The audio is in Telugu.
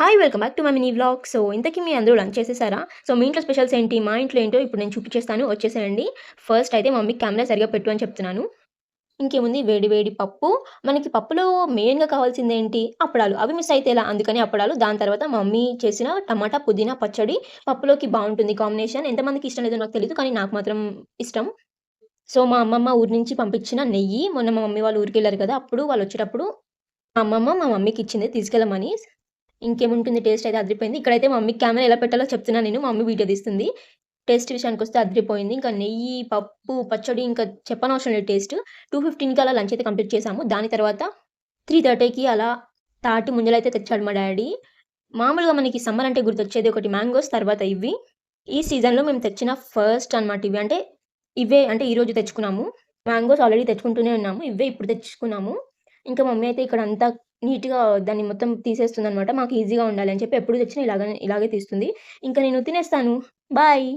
Hi! Welcome back to my mini vlog. So, ఇంతకీ మీ అందరూ లంచ్ చేసేసారా? సో, మీ ఇంట్లో స్పెషల్స్ ఏంటి? మా ఇంట్లో ఏంటో ఇప్పుడు నేను చూపించేస్తాను. వచ్చేసేయండి. ఫస్ట్ అయితే మమ్మీకి కెమెరా సరిగ్గా పెట్టు అని చెప్తున్నాను. ఇంకేముంది వేడి వేడి పప్పు. మనకి పప్పులో మెయిన్‌గా కావాల్సిందేంటి? అప్పడాలు. అవి మిస్ అయితే ఎలా? అందుకని అప్పడాలు. దాని తర్వాత మమ్మీ చేసిన టమాటా, పుదీనా పచ్చడి పప్పులోకి బావుంటుంది కాంబినేషన్. ఎంతమందికి ఇష్టం లేదో నాకు తెలీదు. కానీ నాకు మాత్రం ఇష్టం. సో, మా అమ్మమ్మ ఊరు నుంచి పంపించిన నెయ్యి. మొన్న మా మమ్మీ వాళ్ళు ఊరికెళ్లారు కదా! అప్పుడు వాళ్ళొచ్చేటప్పుడు మా అమ్మమ్మ మా మమ్మీకిచ్చింది తీసుకెళ్ళమని. ఇంకేముంటుంది టేస్ట్ అయితే అదిరిపోయింది. ఇక్కడైతే మా మమ్మీకి కెమెరా ఎలా పెట్టాలో చెప్తున్నా నేను. మా మమ్మీ వీడియో తీస్తుంది. టేస్ట్ విషయానికొస్తే అదిరిపోయింది. ఇంకా నెయ్యి, పప్పు, పచ్చడి ఇంకా చెప్పనవసరం లేదు టేస్ట్. 2:15కి అలా లంచ్ అయితే కంప్లీట్ చేసాము. దాని తర్వాత 3:30కి అలా తాటి ముంజలైతే తెచ్చాడు మా డ్యాడీ. మామూలుగా మనకి సమ్మర్ అంటే గుర్తొచ్చేది ఒకటి మ్యాంగోస్, తర్వాత ఇవి. ఈ సీజన్‌లో మేము తెచ్చిన ఫస్ట్ అనమాట ఇవి. అంటే ఇవే అంటే ఈరోజు తెచ్చుకున్నాము. మ్యాంగోస్ ఆల్రెడీ తెచ్చుకుంటూనే ఉన్నాము. ఇవే ఇప్పుడు తెచ్చుకున్నాము. ఇంకా మమ్మీ అయితే ఇక్కడంతా నీట్‌గా దాన్ని మొత్తం తీసేస్తుందనమాట. మాకు ఈజీగా ఉండాలి అని చెప్పి ఎప్పుడు తెచ్చినా ఇలాగే తీస్తుంది. ఇంక నేను తినేస్తాను. బాయ్.